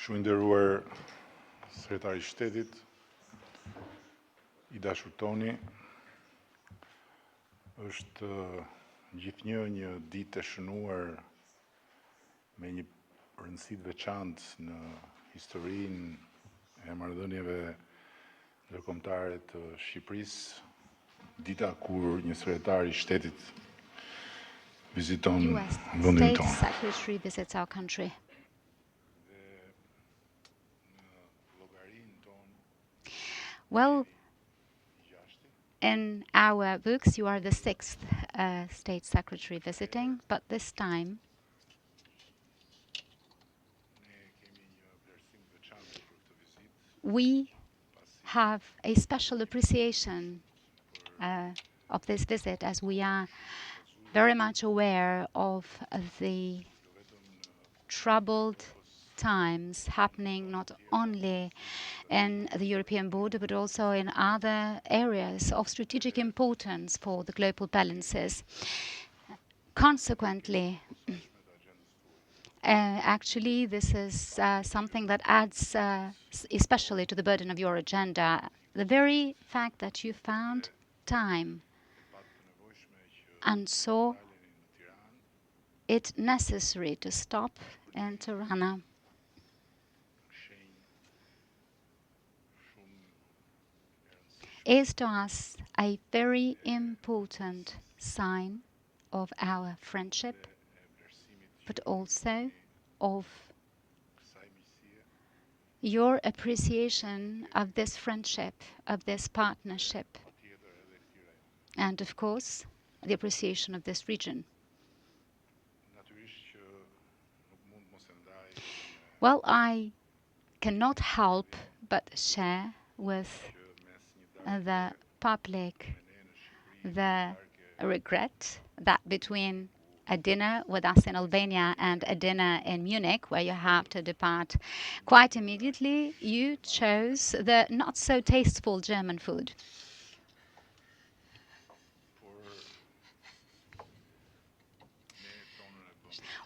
Shumë nderuar sekretari i Shtetit, i dashur Toni, është gjithnjë një ditë e shënuar me një rëndësi të veçantë në historinë e marrëdhënieve ndërkombëtare të Shqipërisë, dita kur një sekretar i Shtetit viziton US vendin State tonë. Secretary visits our country. Well, in our books, you are the sixth State Secretary visiting, but this time we have a special appreciation of this visit, as we are very much aware of the troubled times happening not only in the European border, but also in other areas of strategic importance for the global balances. Consequently, actually, this is something that adds especially to the burden of your agenda. The very fact that you found time and saw it necessary to stop in Tirana is to us a very important sign of our friendship, but also of your appreciation of this friendship, of this partnership, and of course, the appreciation of this region. Well, I cannot help but share with the public the regret that between a dinner with us in Albania and a dinner in Munich, where you have to depart quite immediately, you chose the not so tasteful German food.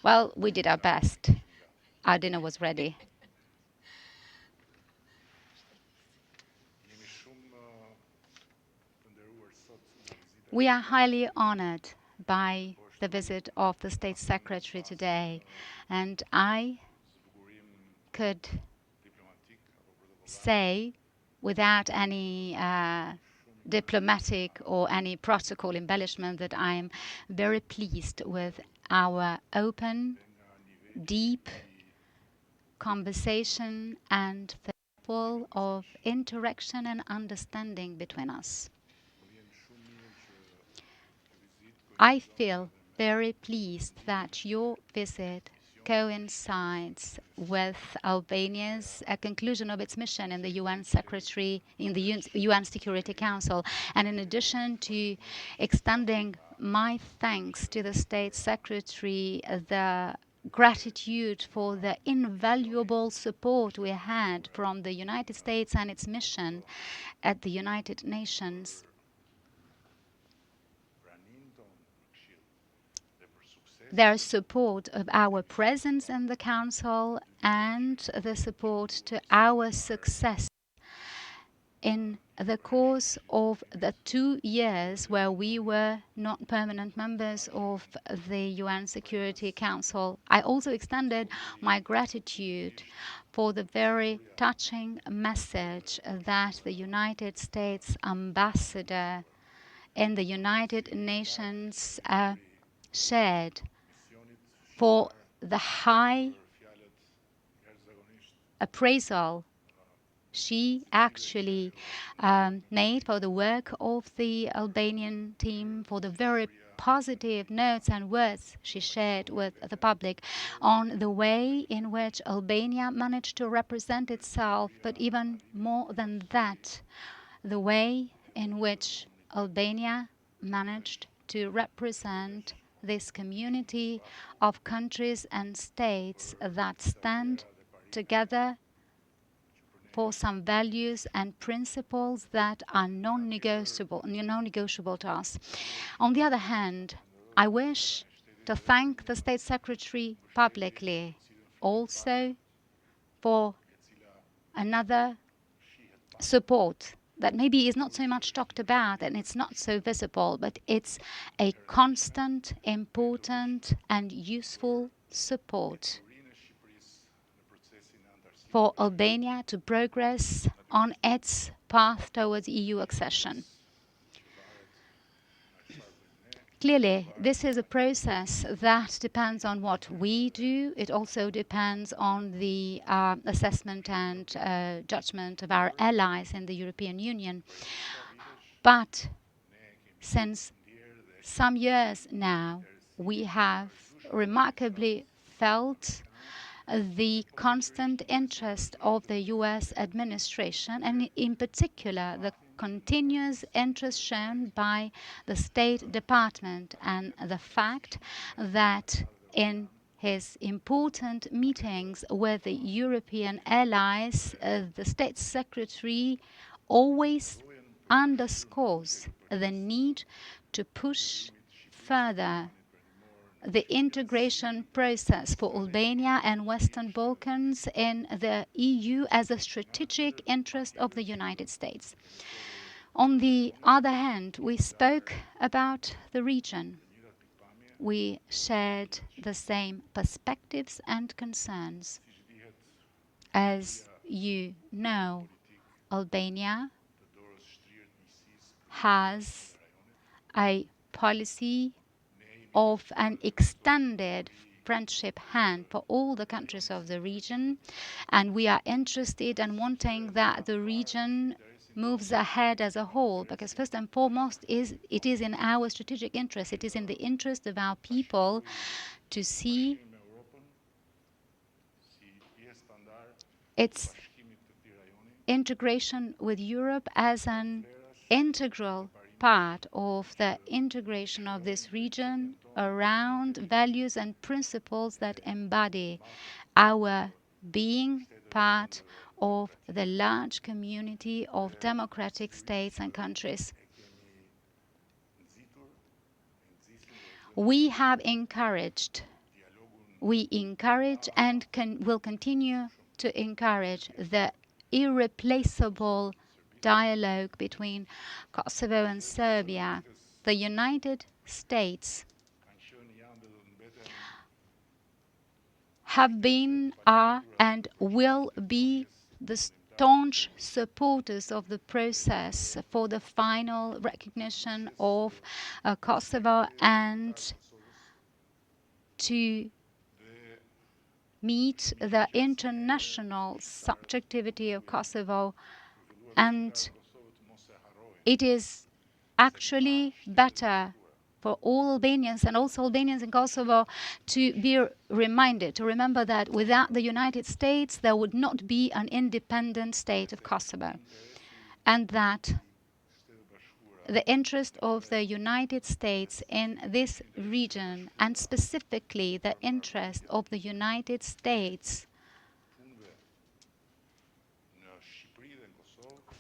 Well, we did our best. Our dinner was ready. We are highly honored by the visit of the State Secretary today, and I could say, without any diplomatic or any protocol embellishment, that I am very pleased with our open, deep conversation and the level of interaction and understanding between us. I feel very pleased that your visit coincides with Albania's conclusion of its mission in the UN UN Security Council. And in addition to extending my thanks to the State Secretary, the gratitude for the invaluable support we had from the United States and its mission at the United Nations, their support of our presence in the Council and the support to our success in the course of the 2 years where we were not permanent members of the UN Security Council. I also extended my gratitude for the very touching message that the United States ambassador in the United Nations shared for the high appraisal she actually made for the work of the Albanian team, for the very positive notes and words she shared with the public on the way in which Albania managed to represent itself, but even more than that, the way in which Albania managed to represent this community of countries and states that stand together for some values and principles that are non-negotiable to us. On the other hand, I wish to thank the State Secretary publicly also for another support that maybe is not so much talked about and it's not so visible, but it's a constant, important, and useful support for Albania to progress on its path towards EU accession. Clearly, this is a process that depends on what we do. It also depends on the assessment and judgment of our allies in the European Union. But since some years now, we have remarkably felt the constant interest of the US administration, and in particular the continuous interest shown by the State Department, and the fact that in his important meetings with the European allies, the State Secretary always underscores the need to push further the integration process for Albania and Western Balkans in the EU as a strategic interest of the United States. On the other hand, we spoke about the region. We shared the same perspectives and concerns. As you know, Albania has a policy of an extended friendship hand for all the countries of the region, and we are interested and wanting that the region moves ahead as a whole, because first and foremost it is in our strategic interest, it is in the interest of our people to see its integration with Europe as an integral part of the integration of this region around values and principles that embody our being part of the large community of democratic states and countries. We have encouraged, we encourage and will continue to encourage the irreplaceable dialogue between Kosovo and Serbia. The United States have been, are, and will be the staunch supporters of the process for the final recognition of Kosovo and to meet the international subjectivity of Kosovo. And it is actually better for all Albanians and also Albanians in Kosovo to be reminded, to remember that without the United States there would not be an independent state of Kosovo, and that the interest of the United States in this region, and specifically the interest of the United States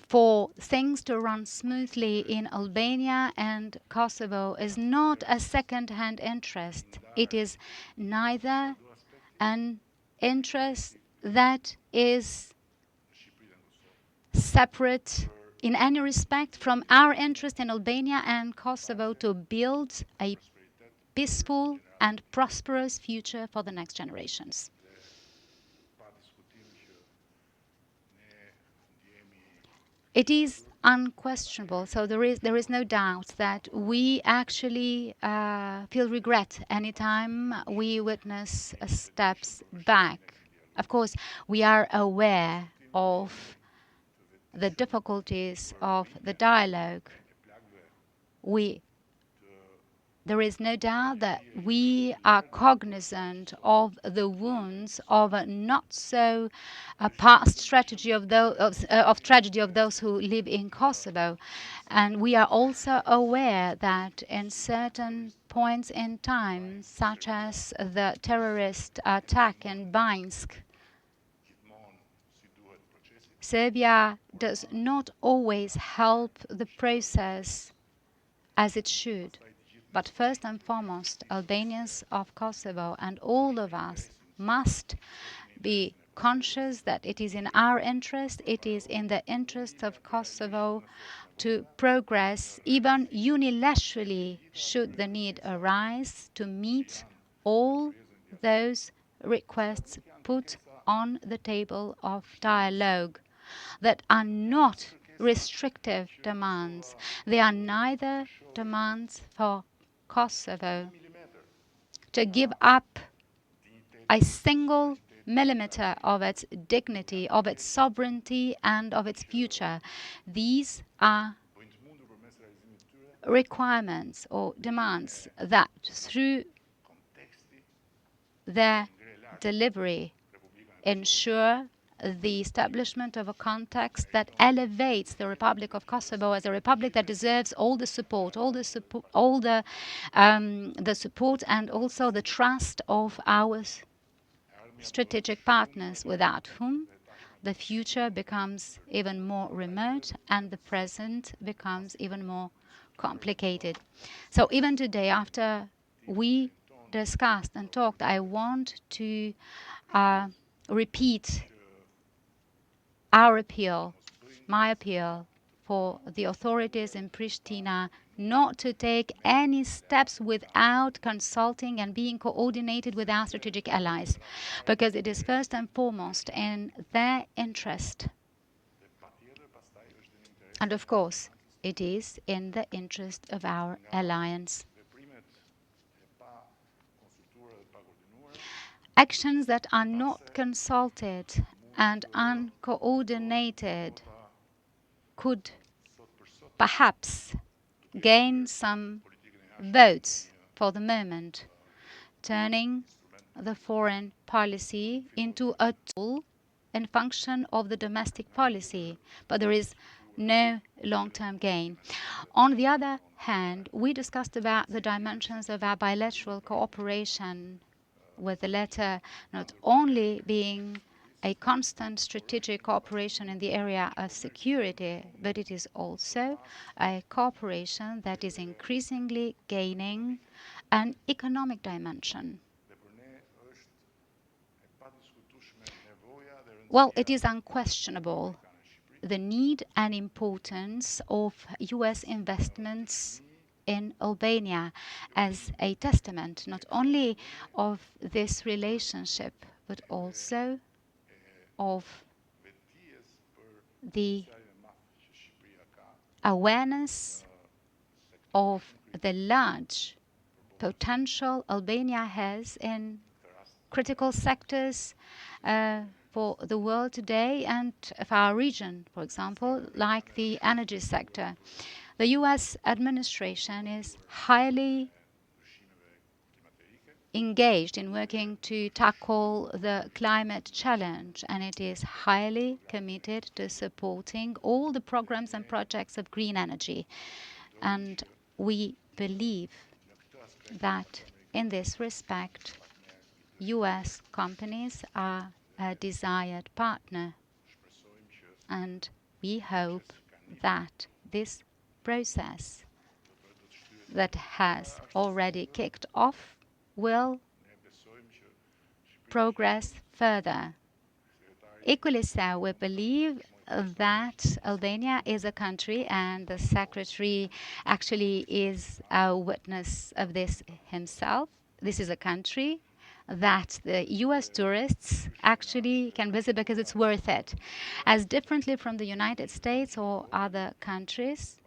for things to run smoothly in Albania and Kosovo is not a second-hand interest. It is neither an interest that is separate in any respect from our interest in Albania and Kosovo to build a peaceful and prosperous future for the next generations. It is unquestionable, so there is no doubt that we actually feel regret anytime we witness steps back. Of course, we are aware of the difficulties of the dialogue. There is no doubt that we are cognizant of the wounds of a not so past tragedy of those who live in Kosovo, and we are also aware that in certain points in time, such as the terrorist attack in Banjsk, Serbia does not always help the process as it should. But first and foremost, Albanians of Kosovo and all of us must be conscious that it is in our interest, it is in the interest of Kosovo to progress even unilaterally should the need arise to meet all those requests put on the table of dialogue that are not restrictive demands. They are neither demands for Kosovo to give up a single millimeter of its dignity, of its sovereignty, and of its future. These are requirements or demands that, through their delivery, ensure the establishment of a context that elevates the Republic of Kosovo as a republic that deserves all the support, the support and also the trust of our strategic partners, without whom the future becomes even more remote and the present becomes even more complicated. So even today, after we discussed and talked, I want to repeat our appeal, my appeal for the authorities in Pristina not to take any steps without consulting and being coordinated with our strategic allies, because it is first and foremost in their interest. And of course, it is in the interest of our alliance. Actions that are not consulted and uncoordinated could perhaps gain some votes for the moment, turning the foreign policy into a tool in function of the domestic policy, but there is no long-term gain. On the other hand, we discussed about the dimensions of our bilateral cooperation, with the latter not only being a constant strategic cooperation in the area of security, but it is also a cooperation that is increasingly gaining an economic dimension. Well, it is unquestionable the need and importance of US investments in Albania as a testament not only of this relationship, but also of the awareness of the large potential Albania has in critical sectors for the world today and of our region, for example, like the energy sector. The US administration is highly engaged in working to tackle the climate challenge, and it is highly committed to supporting all the programs and projects of green energy. And we believe that in this respect, US companies are a desired partner, and we hope that this process that has already kicked off will progress further. Equally so, we believe that Albania is a country, and the Secretary actually is a witness of this himself. This is a country that the US tourists actually can visit because it's worth it. As differently from the United States or other countries,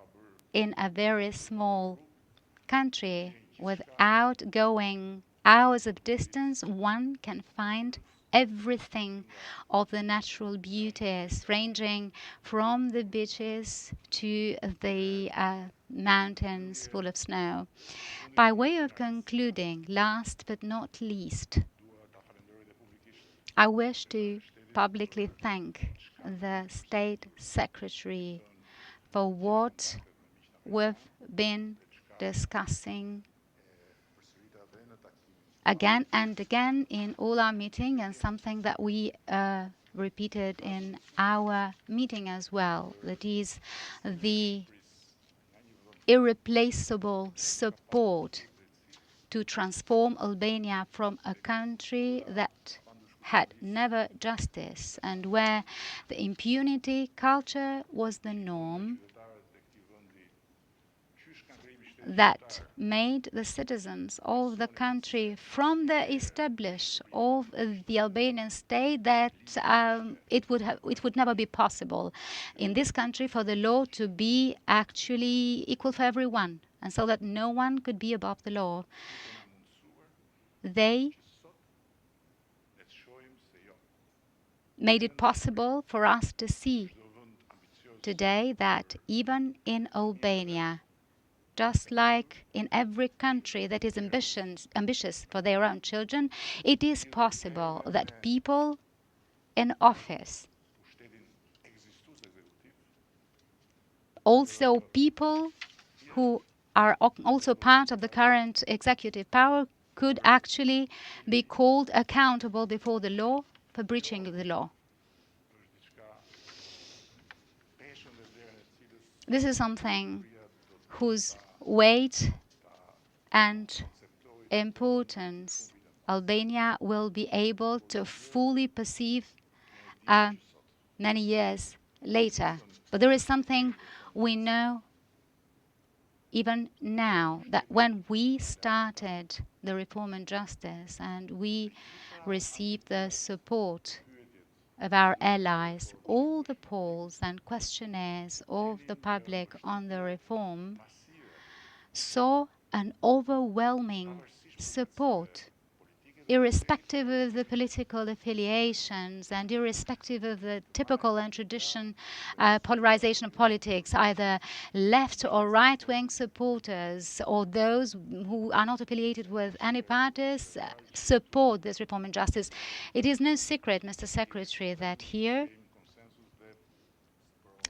in a very small country, without going hours of distance, one can find everything of the natural beauties, ranging from the beaches to the mountains full of snow. By way of concluding, last but not least, I wish to publicly thank the State Secretary for what we've been discussing again and again in all our meetings, and something that we repeated in our meeting as well. That is the irreplaceable support to transform Albania from a country that had never justice and where the impunity culture was the norm, that made the citizens of the country from the establish of the Albanian state that it would never be possible in this country for the law to be actually equal for everyone, and so that no one could be above the law. They made it possible for us to see today that even in Albania, just like in every country that is ambitious for their own children, it is possible that people in office, also people who are also part of the current executive power, could actually be called accountable before the law for breaching the law. This is something whose weight and importance Albania will be able to fully perceive many years later. But there is something we know even now, that when we started the reform and justice and we received the support of our allies, all the polls and questionnaires of the public on the reform saw an overwhelming support, irrespective of the political affiliations and irrespective of the typical and traditional polarization of politics, either left or right-wing supporters or those who are not affiliated with any parties support this reform and justice. It is no secret, Mr. Secretary, that here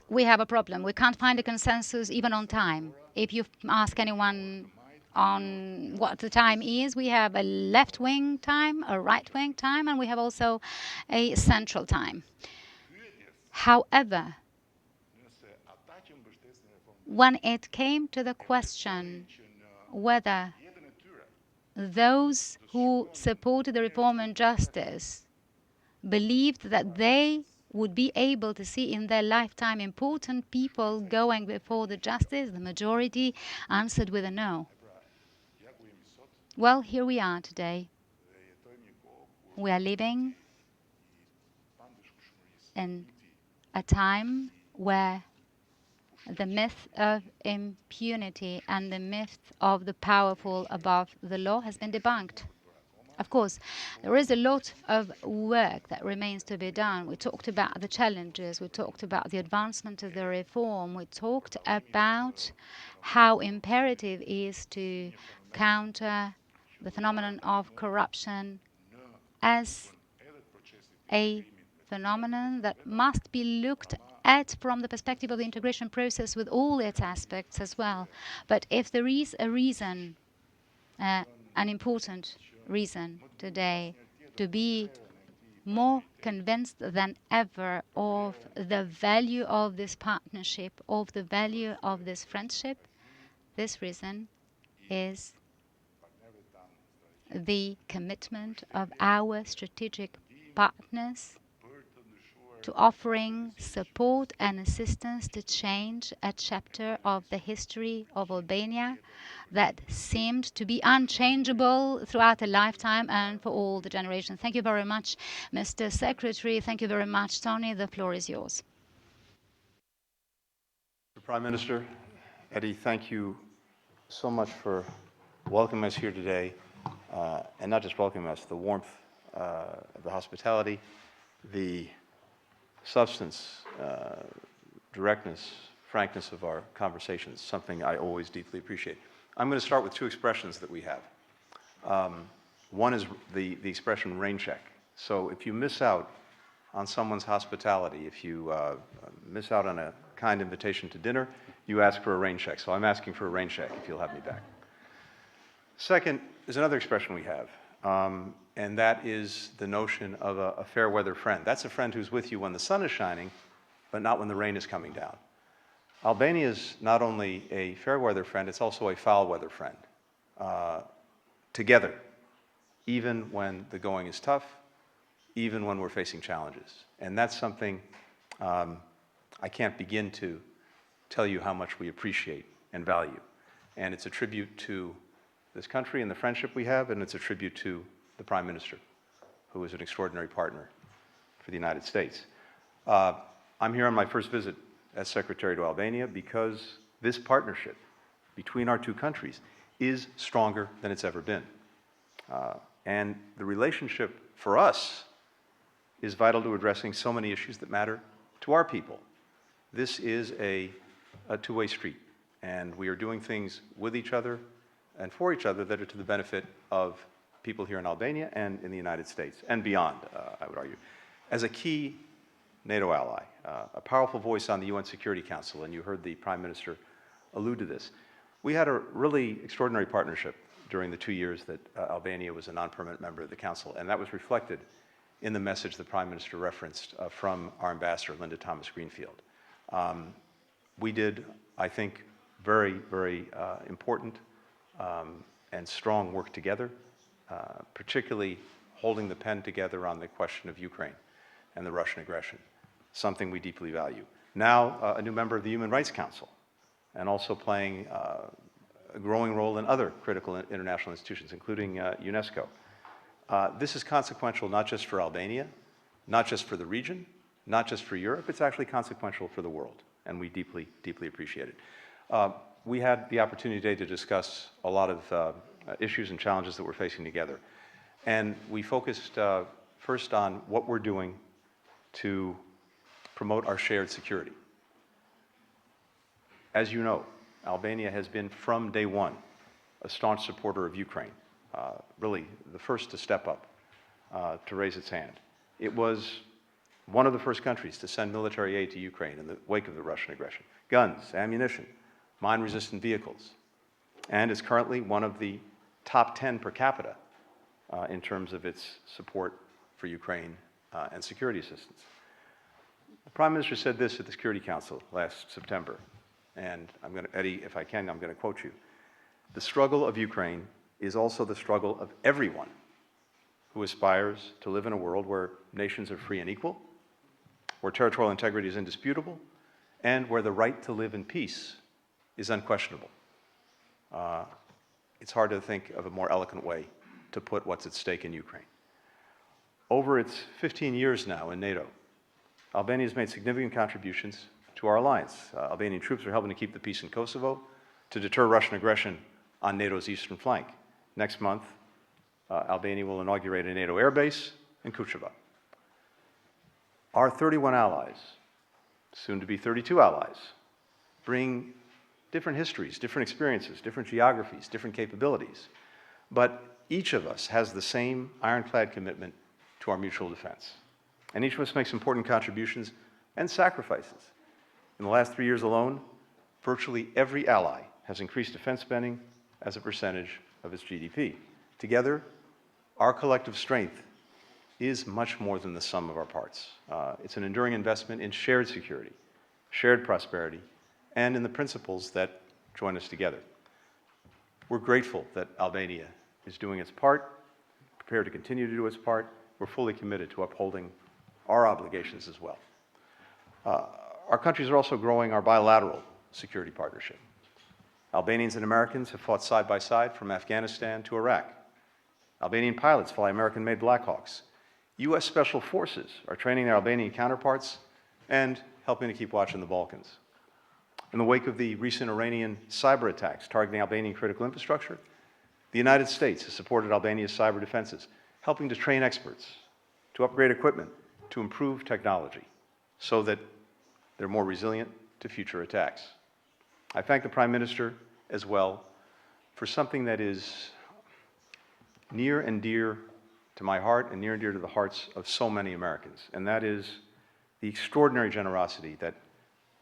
we have a problem. We can't find a consensus even on time. If you ask anyone on what the time is, we have a left-wing time, a right-wing time, and we have also a central time. However, when it came to the question whether those who supported the reform and justice believed that they would be able to see in their lifetime important people going before the justice, the majority answered with a no. Well, here we are today. We are living in a time where the myth of impunity and the myth of the powerful above the law has been debunked. Of course, there is a lot of work that remains to be done. We talked about the challenges, we talked about the advancement of the reform, we talked about how imperative it is to counter the phenomenon of corruption as a phenomenon that must be looked at from the perspective of the integration process with all its aspects as well. But if there is a reason, an important reason today to be more convinced than ever of the value of this partnership, of the value of this friendship, this reason is the commitment of our strategic partners to offering support and assistance to change a chapter of the history of Albania that seemed to be unchangeable throughout a lifetime and for all the generations. Thank you very much, Mr. Secretary. Thank you very much, Tony. The floor is yours. Mr. Prime Minister, Eddie, thank you so much for welcoming us here today, and not just welcoming us, the warmth, the hospitality, the substance, directness, frankness of our conversations, something I always deeply appreciate. I'm going to start with two expressions that we have. One is the expression rain check. So if you miss out on someone's hospitality, if you miss out on a kind invitation to dinner, you ask for a rain check. So I'm asking for a rain check if you'll have me back. Second is another expression we have, and that is the notion of a fair weather friend. That's a friend who's with you when the sun is shining, but not when the rain is coming down. Albania is not only a fair weather friend, it's also a foul weather friend. Together, even when the going is tough, even when we're facing challenges. And that's something I can't begin to tell you how much we appreciate and value. And it's a tribute to this country and the friendship we have, and it's a tribute to the Prime Minister, who is an extraordinary partner for the United States. I'm here on my first visit as Secretary to Albania because this partnership between our two countries is stronger than it's ever been. And the relationship for us is vital to addressing so many issues that matter to our people. This is a two-way street, and we are doing things with each other and for each other that are to the benefit of people here in Albania and in the United States, and beyond, I would argue. As a key NATO ally, a powerful voice on the UN Security Council, and you heard the Prime Minister allude to this, we had a really extraordinary partnership during the 2 years that Albania was a non-permanent member of the Council, and that was reflected in the message the Prime Minister referenced from our ambassador, Linda Thomas-Greenfield. We did, I think, very, very important and strong work together, particularly holding the pen together on the question of Ukraine and the Russian aggression, something we deeply value. Now, a new member of the Human Rights Council, and also playing a growing role in other critical international institutions, including UNESCO. This is consequential not just for Albania, not just for the region, not just for Europe, it's actually consequential for the world, and we deeply, deeply appreciate it. We had the opportunity today to discuss a lot of issues and challenges that we're facing together. And we focused first on what we're doing to promote our shared security. As you know, Albania has been from day one a staunch supporter of Ukraine, really the first to step up, to raise its hand. It was one of the first countries to send military aid to Ukraine in the wake of the Russian aggression. Guns, ammunition, mine-resistant vehicles, and is currently one of the top 10 per capita in terms of its support for Ukraine and security assistance. The Prime Minister said this at the Security Council last September, and I'm going to, Eddie, if I can, I'm going to quote you. The struggle of Ukraine is also the struggle of everyone who aspires to live in a world where nations are free and equal, where territorial integrity is indisputable, and where the right to live in peace is unquestionable. It's hard to think of a more eloquent way to put what's at stake in Ukraine. Over its 15 years now in NATO, Albania has made significant contributions to our alliance. Albanian troops are helping to keep the peace in Kosovo, to deter Russian aggression on NATO's eastern flank. Next month, Albania will inaugurate a NATO airbase in Kucheva. Our 31 allies, soon to be 32 allies, bring different histories, different experiences, different geographies, different capabilities. But each of us has the same ironclad commitment to our mutual defense. And each of us makes important contributions and sacrifices. In the last 3 years alone, virtually every ally has increased defense spending as a percentage of its GDP. Together, our collective strength is much more than the sum of our parts. It's an enduring investment in shared security, shared prosperity, and in the principles that join us together. We're grateful that Albania is doing its part, prepared to continue to do its part. We're fully committed to upholding our obligations as well. Our countries are also growing our bilateral security partnership. Albanians and Americans have fought side by side from Afghanistan to Iraq. Albanian pilots fly American-made Blackhawks. U.S. Special Forces are training their Albanian counterparts and helping to keep watch in the Balkans. In the wake of the recent Iranian cyber attacks targeting Albanian critical infrastructure, the United States has supported Albania's cyber defenses, helping to train experts, to upgrade equipment, to improve technology, so that they're more resilient to future attacks. I thank the Prime Minister as well for something that is near and dear to my heart and near and dear to the hearts of so many Americans, and that is the extraordinary generosity that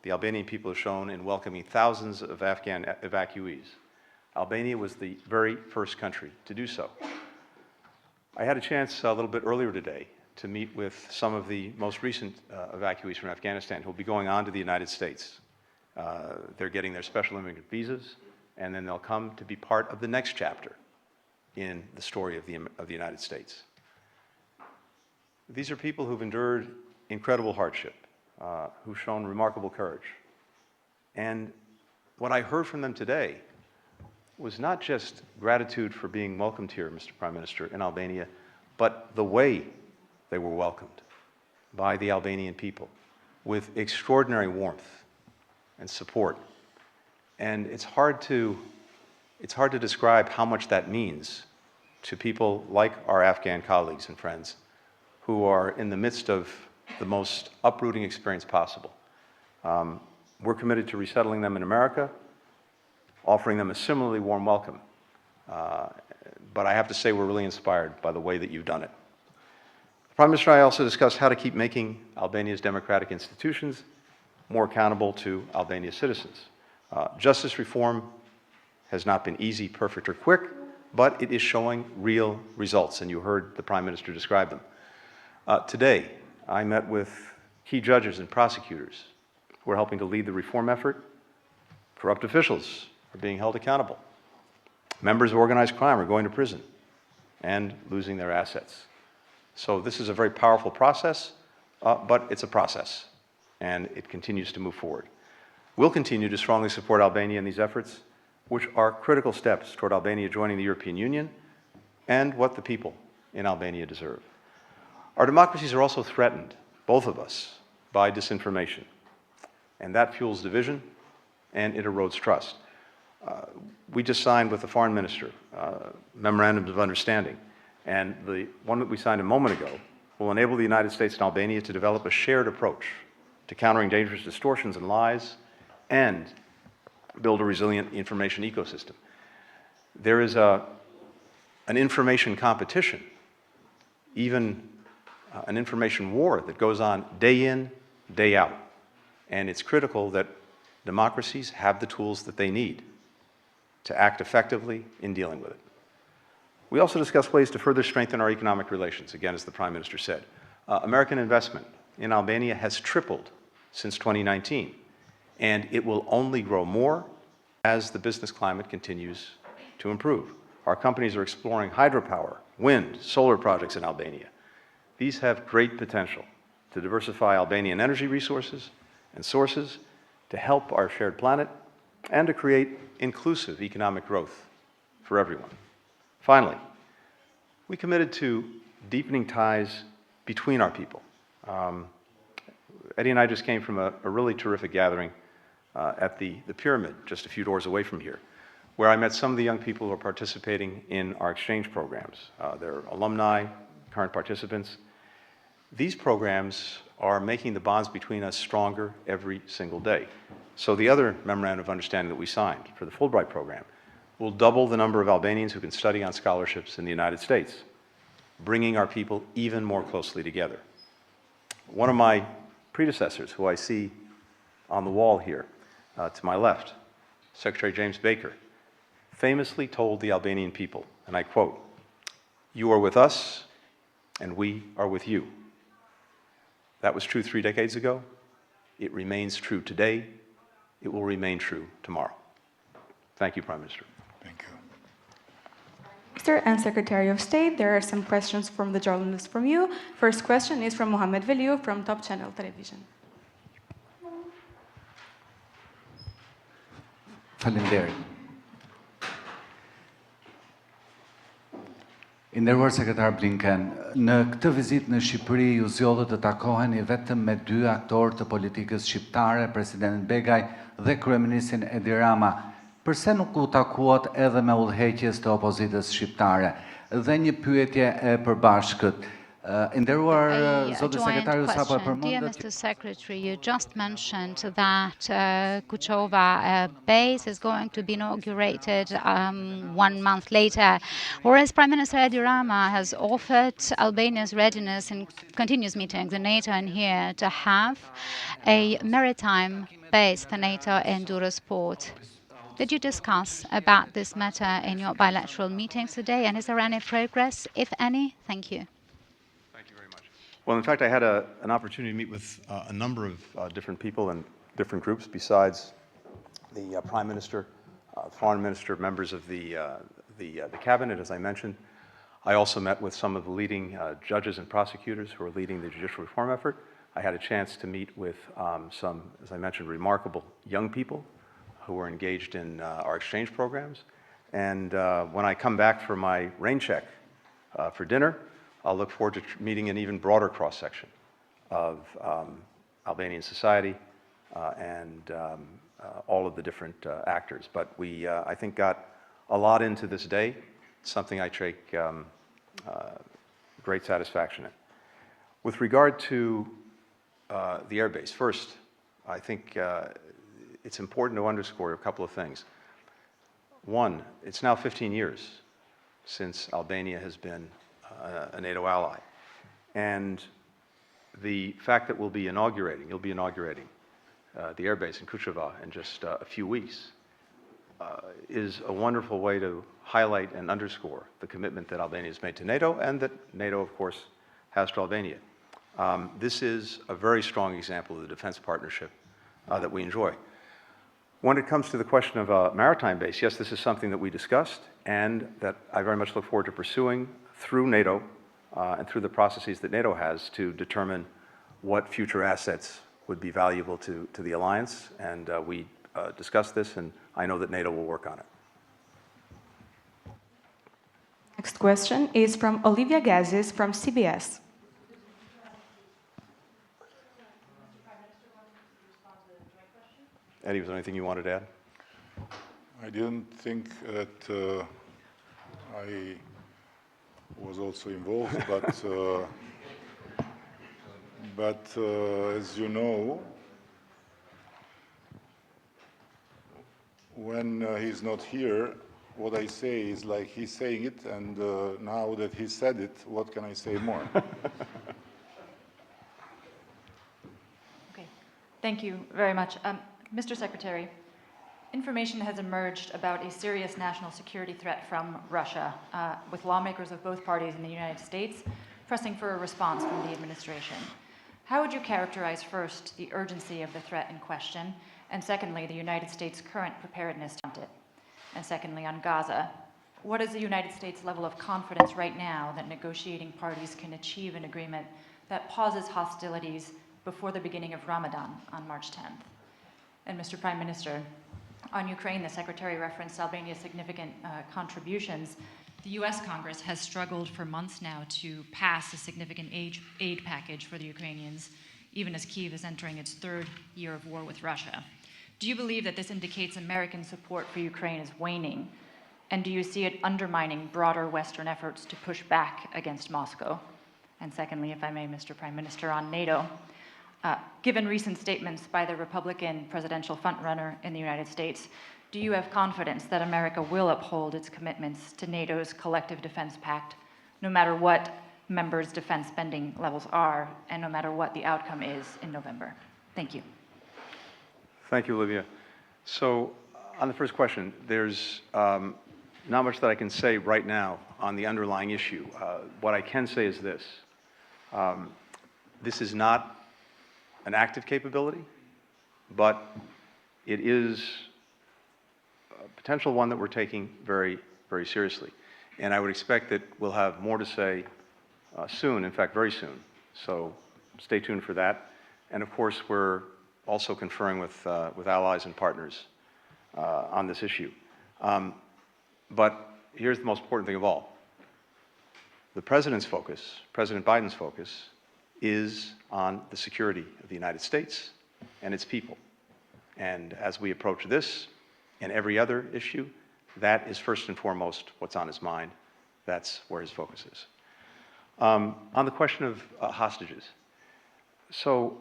the Albanian people have shown in welcoming thousands of Afghan evacuees. Albania was the very first country to do so. I had a chance a little bit earlier today to meet with some of the most recent evacuees from Afghanistan who will be going on to the United States. They're getting their special immigrant visas, and then they'll come to be part of the next chapter in the story of the United States. These are people who've endured incredible hardship, who've shown remarkable courage. And what I heard from them today was not just gratitude for being welcomed here, Mr. Prime Minister, in Albania, but the way they were welcomed by the Albanian people with extraordinary warmth and support. And it's hard to describe how much that means to people like our Afghan colleagues and friends who are in the midst of the most uprooting experience possible. We're committed to resettling them in America, offering them a similarly warm welcome. But I have to say we're really inspired by the way that you've done it. Prime Minister and I also discussed how to keep making Albania's democratic institutions more accountable to Albania's citizens. Justice reform has not been easy, perfect, or quick, but it is showing real results, and you heard the Prime Minister describe them. Today, I met with key judges and prosecutors who are helping to lead the reform effort. Corrupt officials are being held accountable. Members of organized crime are going to prison and losing their assets. So this is a very powerful process, but it's a process, and it continues to move forward. We'll continue to strongly support Albania in these efforts, which are critical steps toward Albania joining the European Union and what the people in Albania deserve. Our democracies are also threatened, both of us, by disinformation, and that fuels division and it erodes trust. We just signed with the foreign minister memorandums of understanding, and the one that we signed a moment ago will enable the United States and Albania to develop a shared approach to countering dangerous distortions and lies and build a resilient information ecosystem. There is an information competition, even an information war that goes on day in, day out. And it's critical that democracies have the tools that they need to act effectively in dealing with it. We also discussed ways to further strengthen our economic relations, again, as the Prime Minister said. American investment in Albania has tripled since 2019, and it will only grow more as the business climate continues to improve. Our companies are exploring hydropower, wind, solar projects in Albania. These have great potential to diversify Albanian energy resources and sources, to help our shared planet, and to create inclusive economic growth for everyone. Finally, we committed to deepening ties between our people. Eddie and I just came from a really terrific gathering at the Pyramid, just a few doors away from here, where I met some of the young people who are participating in our exchange programs. They're alumni, current participants. These programs are making the bonds between us stronger every single day. So the other memorandum of understanding that we signed for the Fulbright program will double the number of Albanians who can study on scholarships in the United States, bringing our people even more closely together. One of my predecessors, who I see on the wall here to my left, Secretary James Baker, famously told the Albanian people, and I quote, "You are with us, and we are with you." That was true 3 decades ago. It remains true today. It will remain true tomorrow. Thank you, Prime Minister. Thank you. Minister and Secretary of State, there are some questions from the journalists from you. First question is from Mohamed Veliu from Top Channel Television. Faleminderit. I nderuar sekretar Blinken, në këtë vizitë në Shqipëri ju zgjodhët të takoheni vetëm me 2 aktorë të politikës shqiptare, presidentin Begaj dhe kryeministrin Edi Rama. Përse nuk u takuat edhe me udhëheqjes të opozitës shqiptare? Dhe një pyetje e përbashkët. Nderuar zoti sekretariu sapo e Dear përmendët. Mr. Secretary, you just mentioned that Kuchova base is going to be inaugurated 1 month later, whereas Prime Minister Edi Rama has offered Albania's readiness in continuous meetings in NATO and here to have a maritime base for NATO in Durrës Port. Did you discuss about this matter in your bilateral meetings today, and is there any progress, if any? Thank you. Well, in fact, I had an opportunity to meet with a number of different people and different groups besides the Prime Minister, Foreign Minister, members of the Cabinet, as I mentioned. I also met with some of the leading judges and prosecutors who are leading the judicial reform effort. I had a chance to meet with some, as I mentioned, remarkable young people who are engaged in our exchange programs. And when I come back for my rain check for dinner, I'll look forward to meeting an even broader cross-section of Albanian society and all of the different actors. But we, I think, got a lot into this day, something I take great satisfaction in. With regard to the airbase, first, I think it's important to underscore a couple of things. One, it's now 15 years since Albania has been a NATO ally. And the fact that you'll be inaugurating the airbase in Kučeva in just a few weeks is a wonderful way to highlight and underscore the commitment that Albania has made to NATO and that NATO, of course, has to Albania. This is a very strong example of the defense partnership that we enjoy. When it comes to the question of a maritime base, yes, this is something that we discussed and that I very much look forward to pursuing through NATO and through the processes that NATO has to determine what future assets would be valuable to the alliance. And we discussed this, and I know that NATO will work on it. Next question is from Olivia Gazis from CBS. Eddie, was there anything you wanted to add? I didn't think that I was also involved, but as you know, when he's not here, what I say is like he's saying it, and now that he said it, what can I say more? Okay, thank you very much. Mr. Secretary, information has emerged about a serious national security threat from Russia, with lawmakers of both parties in the United States pressing for a response from the administration. How would you characterize, first, the urgency of the threat in question, and secondly, the United States' current preparedness to confront it? And secondly, on Gaza, what is the United States' level of confidence right now that negotiating parties can achieve an agreement that pauses hostilities before the beginning of Ramadan on March 10th? And Mr. Prime Minister, on Ukraine, the Secretary referenced Albania's significant contributions. The US Congress has struggled for months now to pass a significant aid package for the Ukrainians, even as Kyiv is entering its third year of war with Russia. Do you believe that this indicates American support for Ukraine is waning? And do you see it undermining broader Western efforts to push back against Moscow? And secondly, if I may, Mr. Prime Minister, on NATO, given recent statements by the Republican presidential frontrunner in the United States, do you have confidence that America will uphold its commitments to NATO's collective defense pact, no matter what members' defense spending levels are, and no matter what the outcome is in November? Thank you. Thank you, Olivia. So on the first question, there's not much that I can say right now on the underlying issue. What I can say is this. This is not an active capability, but it is a potential one that we're taking very, very seriously. And I would expect that we'll have more to say soon, in fact, very soon. So stay tuned for that. And of course, we're also conferring with allies and partners on this issue. But here's the most important thing of all. The President's focus, President Biden's focus, is on the security of the United States and its people. And as we approach this and every other issue, that is first and foremost what's on his mind. That's where his focus is. On the question of hostages. So,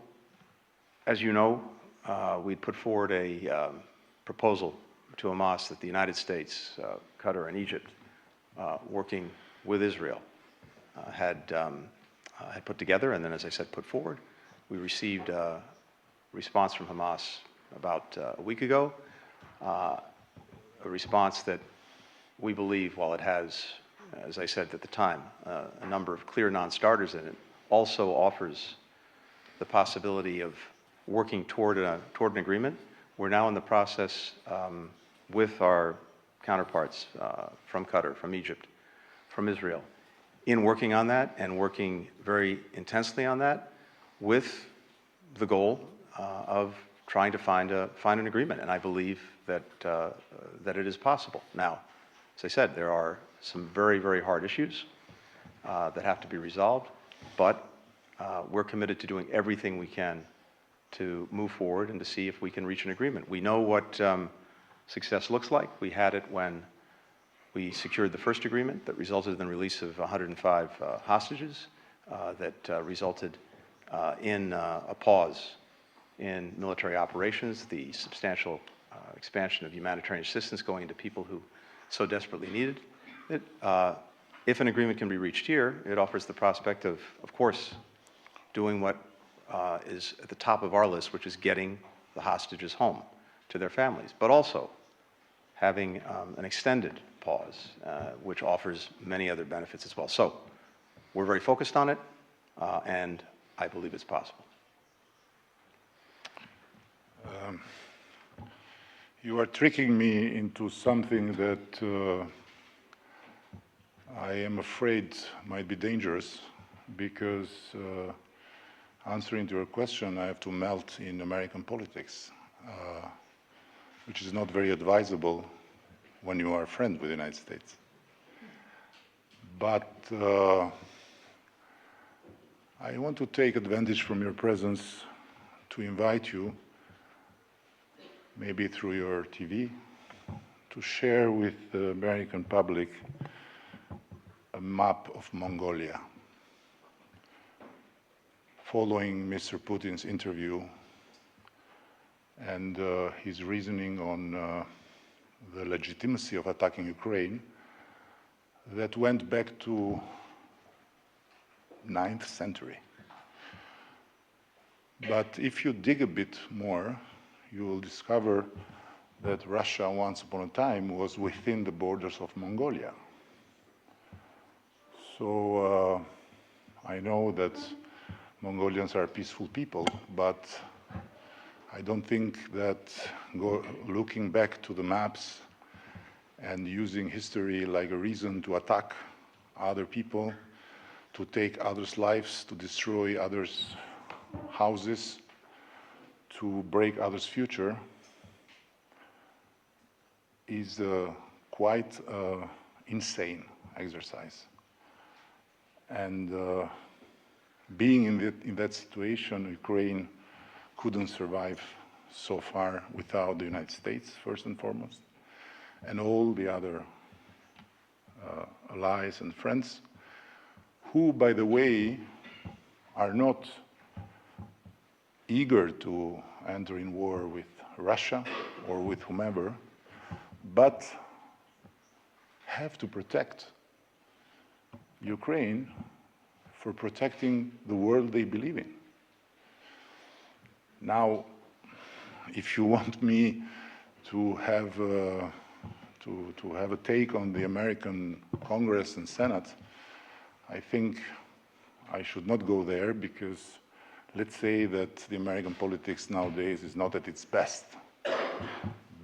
as you know, we'd put forward a proposal to Hamas that the United States, Qatar, and Egypt, working with Israel, had put together, and then, as I said, put forward. We received a response from Hamas about a week ago, a response that we believe, while it has, as I said at the time, a number of clear non-starters in it, also offers the possibility of working toward an agreement. We're now in the process with our counterparts from Qatar, from Egypt, from Israel, in working on that and working very intensely on that with the goal of trying to find an agreement. And I believe that, that it is possible. Now, as I said, there are some very, very hard issues that have to be resolved, but we're committed to doing everything we can to move forward and to see if we can reach an agreement. We know what success looks like. We had it when we secured the first agreement that resulted in the release of 105 hostages, that resulted in a pause in military operations, the substantial expansion of humanitarian assistance going to people who so desperately needed it. If an agreement can be reached here, it offers the prospect of course, doing what is at the top of our list, which is getting the hostages home to their families, but also having an extended pause, which offers many other benefits as well. So we're very focused on it, and I believe it's possible. You are tricking me into something that I am afraid might be dangerous, because answering to your question, I have to melt in American politics, which is not very advisable when you are a friend with the United States. But I want to take advantage from your presence to invite you, maybe through your TV, to share with the American public a map of Mongolia. Following Mr. Putin's interview and his reasoning on the legitimacy of attacking Ukraine, that went back to 9th century. But if you dig a bit more, you will discover that Russia, once upon a time, was within the borders of Mongolia. So I know that Mongolians are peaceful people, but I don't think that looking back to the maps and using history like a reason to attack other people, to take others' lives, to destroy others' houses, to break others' future, is quite insane exercise. And being in that situation, Ukraine couldn't survive so far without the United States, first and foremost, and all the other allies and friends, who, by the way, are not eager to enter in war with Russia or with whomever, but have to protect Ukraine for protecting the world they believe in. Now, if you want me to have a take on the American Congress and Senate, I think I should not go there, because let's say that the American politics nowadays is not at its best.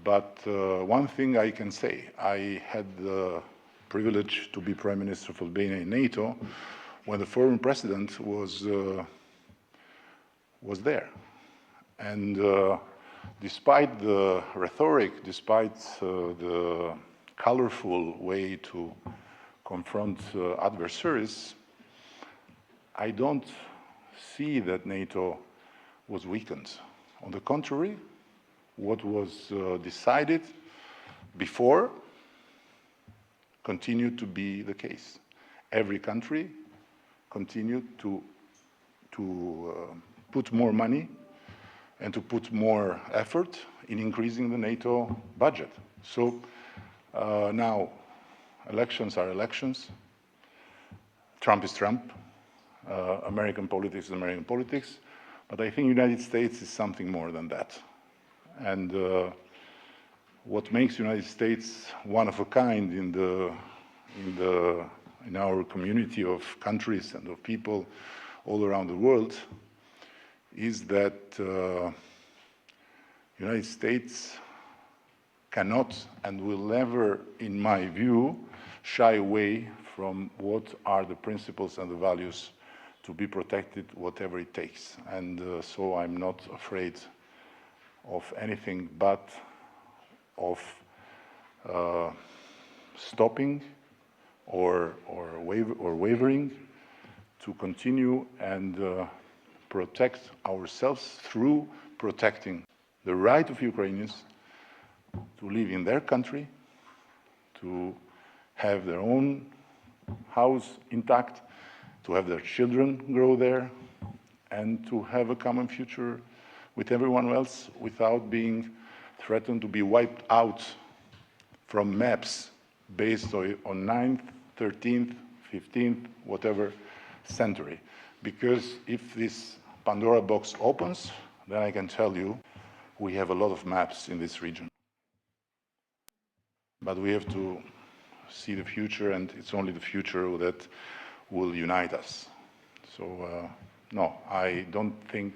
But one thing I can say, I had the privilege to be Prime Minister of Albania in NATO when the former president was there. And despite the rhetoric, despite the colorful way to confront adversaries, I don't see that NATO was weakened. On the contrary, what was decided before continued to be the case. Every country continued to put more money and to put more effort in increasing the NATO budget. So now, elections are elections. Trump is Trump. American politics is American politics. But I think the United States is something more than that. And what makes the United States one of a kind in our community of countries and of people all around the world is that the United States cannot and will never, in my view, shy away from what are the principles and the values to be protected, whatever it takes. And so I'm not afraid of anything but of stopping or wavering to continue and protect ourselves through protecting the right of Ukrainians to live in their country, to have their own house intact, to have their children grow there, and to have a common future with everyone else without being threatened to be wiped out from maps based on 9th, 13th, 15th, whatever century. Because if this Pandora box opens, then I can tell you we have a lot of maps in this region. But we have to see the future, and it's only the future that will unite us. So, no, I don't think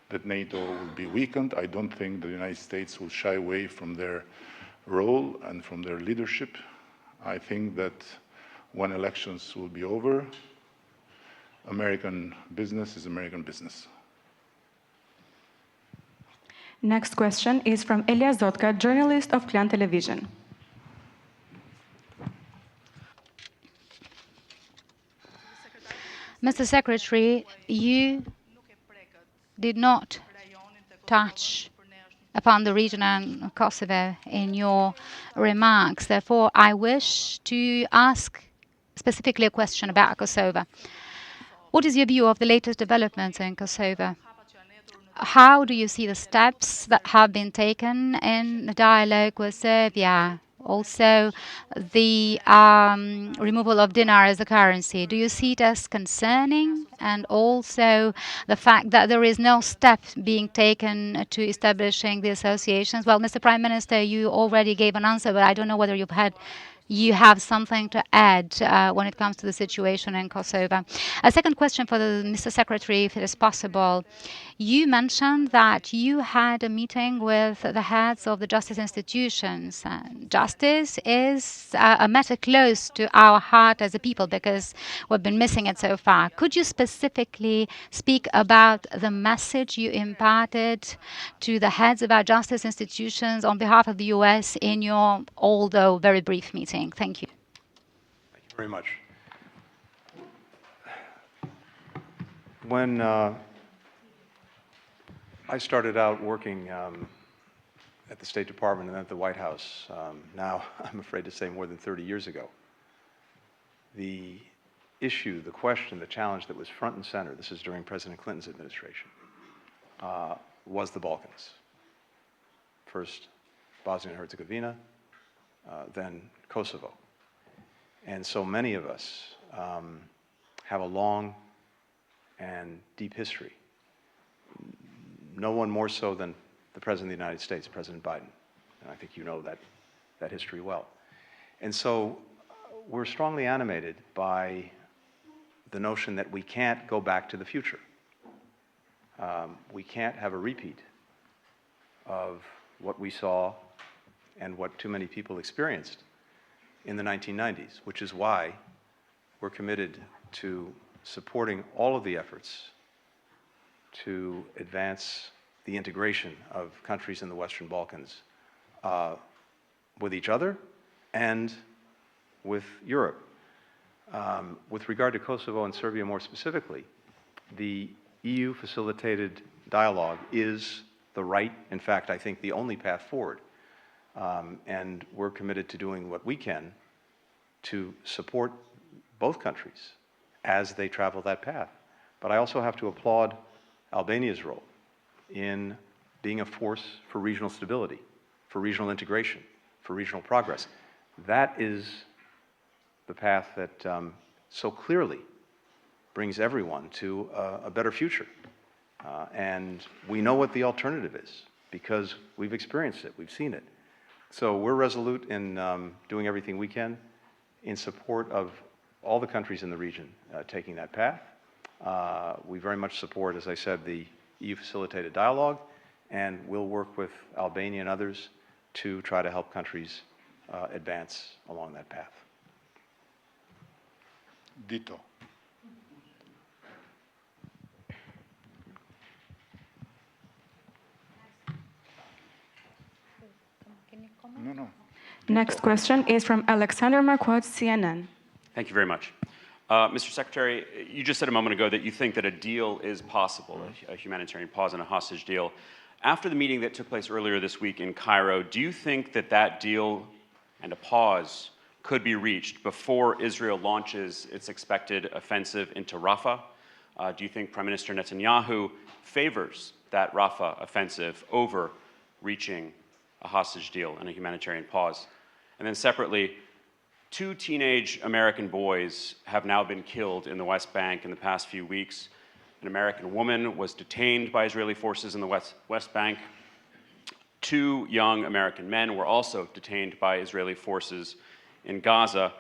that NATO will be weakened. I don't think the United States will shy away from their role and from their leadership. I think that when elections will be over, American business is American business. Next question is from Elia Zotka, journalist of Clan Television. Mr. Secretary, you did not touch upon the region and Kosovo in your remarks. Therefore, I wish to ask specifically a question about Kosovo. What is your view of the latest developments in Kosovo? How do you see the steps that have been taken in the dialogue with Serbia? Also, the removal of dinar as a currency. Do you see it as concerning? And also the fact that there is no step being taken to establishing the associations. Well, Mr. Prime Minister, you already gave an answer, but I don't know whether you have something to add when it comes to the situation in Kosovo. A second question for Mr. Secretary, if it is possible. You mentioned that you had a meeting with the heads of the justice institutions. Justice is a matter close to our heart as a people because we've been missing it so far. Could you specifically speak about the message you imparted to the heads of our justice institutions on behalf of the US in your, although very brief meeting? Thank you. Thank you very much. When I started out working at the State Department and at the White House, now I'm afraid to say more than 30 years ago, the issue, the question, the challenge that was front and center, this is during President Clinton's administration, was the Balkans. First Bosnia and Herzegovina, then Kosovo. And so many of us have a long and deep history. No one more so than the President of the United States, President Biden. And I think you know that history well. And so we're strongly animated by the notion that we can't go back to the future. We can't have a repeat of what we saw and what too many people experienced in the 1990s, which is why we're committed to supporting all of the efforts to advance the integration of countries in the Western Balkans with each other and with Europe. With regard to Kosovo and Serbia more specifically, the EU-facilitated dialogue is the right, in fact, I think the only path forward. And we're committed to doing what we can to support both countries as they travel that path. But I also have to applaud Albania's role in being a force for regional stability, for regional integration, for regional progress. That is the path that so clearly brings everyone to a better future. And we know what the alternative is because we've experienced it, we've seen it. So we're resolute in doing everything we can in support of all the countries in the region taking that path. We very much support, as I said, the EU-facilitated dialogue, and we'll work with Albania and others to try to help countries advance along that path. Ditto. No, no. Next question is from Alexander Marquardt, CNN. Thank you very much. Mr. Secretary, you just said a moment ago that you think that a deal is possible, a humanitarian pause and a hostage deal. After the meeting that took place earlier this week in Cairo, do you think that that deal and a pause could be reached before Israel launches its expected offensive into Rafah? Do you think Prime Minister Netanyahu favors that Rafah offensive over reaching a hostage deal and a humanitarian pause? And then separately, 2 teenage American boys have now been killed in the West Bank in the past few weeks. An American woman was detained by Israeli forces in the West Bank. 2 young American men were also detained by Israeli forces in Gaza.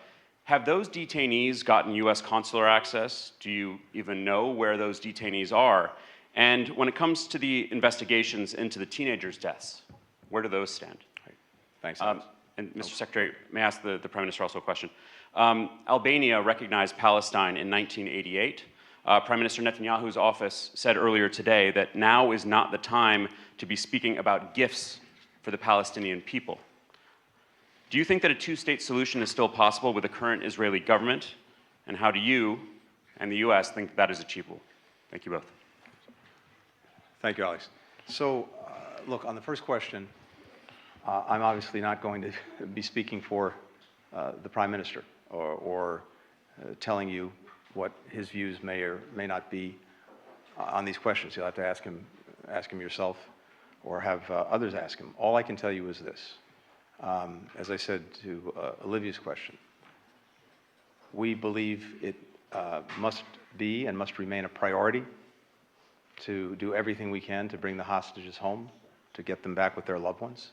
Have those detainees gotten U.S. consular access? Do you even know where those detainees are? And when it comes to the investigations into the teenagers' deaths, where do those stand? Thanks, Alex. And Mr. Secretary, may I ask the Prime Minister also a question? Albania recognized Palestine in 1988. Prime Minister Netanyahu's office said earlier today that now is not the time to be speaking about gifts for the Palestinian people. Do you think that a 2-state solution is still possible with the current Israeli government? And how do you and the U.S. think that is achievable? Thank you both. Thank you, Alex. So, look, on the first question, I'm obviously not going to be speaking for the Prime Minister or telling you what his views may or may not be on these questions. You'll have to ask him yourself or have others ask him. All I can tell you is this. As I said to Olivia's question, we believe it must be and must remain a priority to do everything we can to bring the hostages home, to get them back with their loved ones.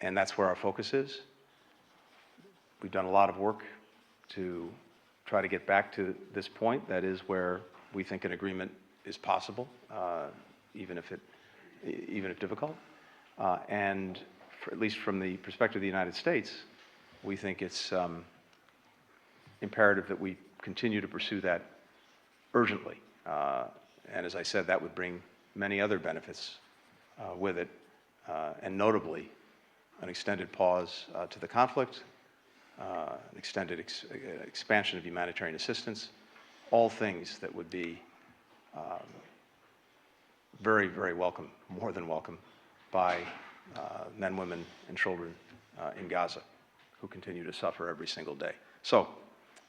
And that's where our focus is. We've done a lot of work to try to get back to this point. That is where we think an agreement is possible, even if difficult. And at least from the perspective of the United States, we think it's imperative that we continue to pursue that urgently. And as I said, that would bring many other benefits with it, and notably an extended pause to the conflict, an extended expansion of humanitarian assistance, all things that would be very, very welcome, more than welcome, by men, women, and children in Gaza who continue to suffer every single day. So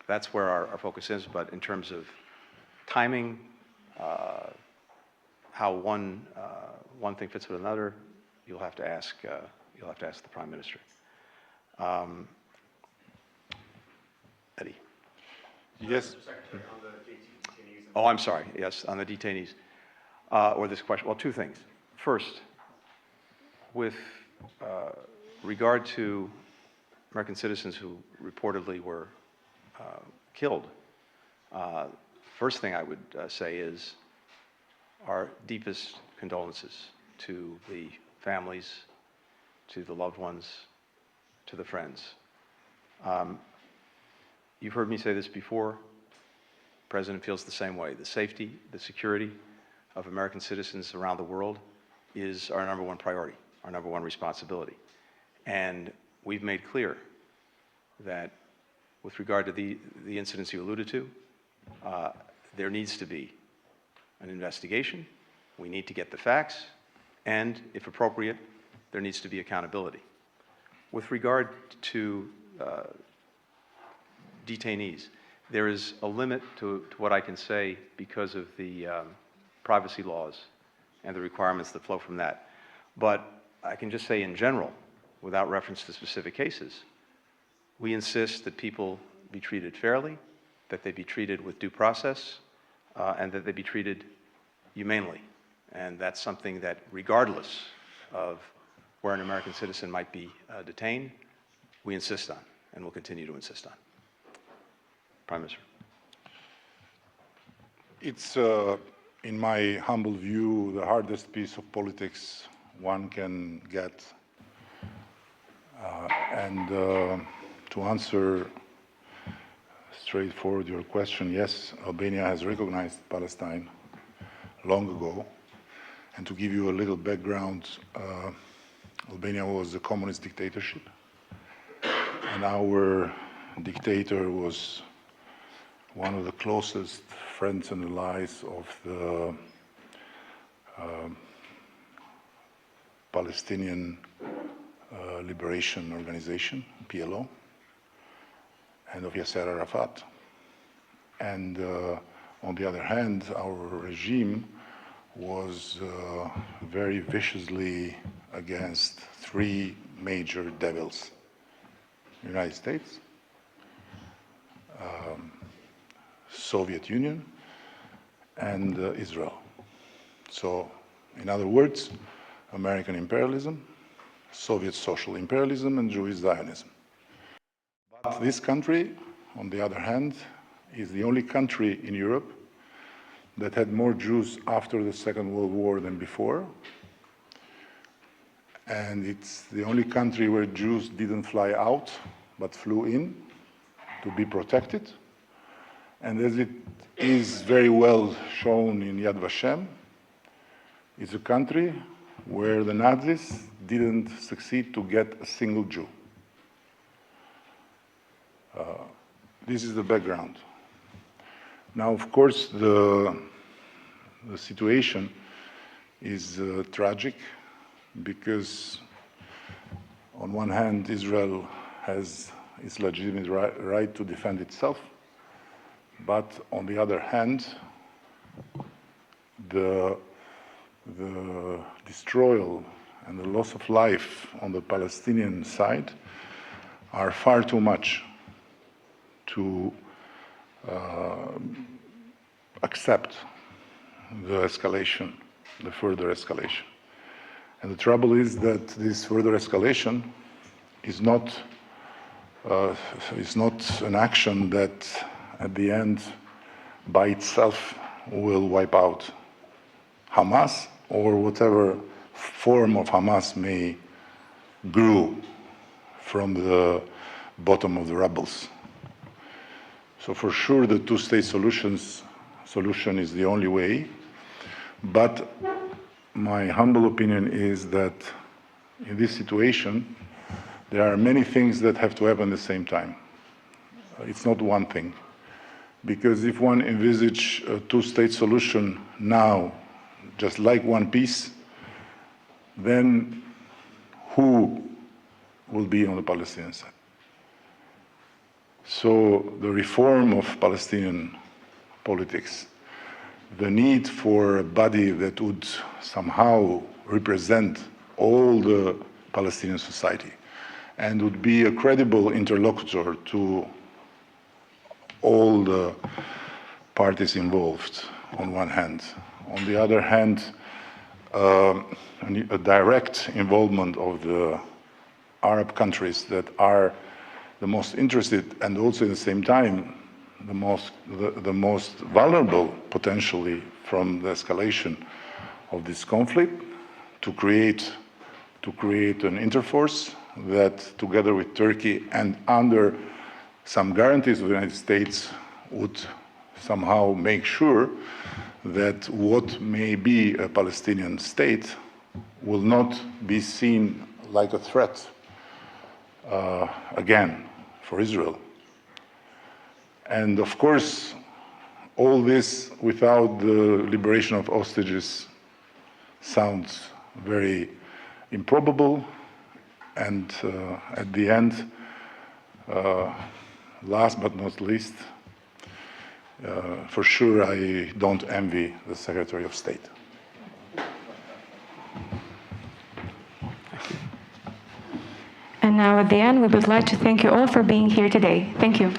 that's where our focus is, but in terms of timing, how one thing fits with another, you'll have to ask the Prime Minister. Eddie. Yes. Oh, I'm sorry. Yes, on the detainees, or this question. Well, 2 things. First, with regard to American citizens who reportedly were killed, first thing I would say is our deepest condolences to the families, to the loved ones, to the friends. You've heard me say this before. The President feels the same way. The safety, the security of American citizens around the world is our #1 priority, our #1 responsibility. And we've made clear that with regard to the incidents you alluded to, there needs to be an investigation. We need to get the facts, and if appropriate, there needs to be accountability. With regard to detainees, there is a limit to what I can say because of the privacy laws and the requirements that flow from that. But I can just say in general, without reference to specific cases, we insist that people be treated fairly, that they be treated with due process, and that they be treated humanely. And that's something that, regardless of where an American citizen might be detained, we insist on and will continue to insist on. Prime Minister. It's, in my humble view, the hardest piece of politics one can get. And to answer straightforward your question, yes, Albania has recognized Palestine long ago. And to give you a little background, Albania was a communist dictatorship, and our dictator was one of the closest friends and allies of the Palestinian Liberation Organization, PLO, and of Yasser Arafat. And on the other hand, our regime was very viciously against three major devils: United States, Soviet Union, and Israel. So, in other words, American imperialism, Soviet social imperialism, and Jewish Zionism. But this country, on the other hand, is the only country in Europe that had more Jews after the Second World War than before. And it's the only country where Jews didn't fly out, but flew in to be protected. And as it is very well shown in Yad Vashem, it's a country where the Nazis didn't succeed to get a single Jew. This is the background. Now, of course, the situation is tragic because, on one hand, Israel has its legitimate right to defend itself, but on the other hand, the destroyal and the loss of life on the Palestinian side are far too much to accept the escalation, the further escalation. And the trouble is that this further escalation is not an action that at the end by itself will wipe out Hamas or whatever form of Hamas may grow from the bottom of the rubbles. So for sure the two-state solution is the only way, but my humble opinion is that in this situation there are many things that have to happen at the same time. It's not one thing, because if one envisage a two-state solution now, just like one piece, then who will be on the Palestinian side? So the reform of Palestinian politics, the need for a body that would somehow represent all the Palestinian society and would be a credible interlocutor to all the parties involved on one hand. On the other hand, a direct involvement of the Arab countries that are the most interested and also at the same time the most vulnerable potentially from the escalation of this conflict, to create an interforce that, together with Turkey and under some guarantees of the United States, would somehow make sure that what may be a Palestinian state will not be seen like a threat again for Israel. And of course, all this without the liberation of hostages sounds very improbable, and at the end, last but not least, for sure I don't envy the Secretary of State. And now at the end, we would like to thank you all for being here today. Thank you.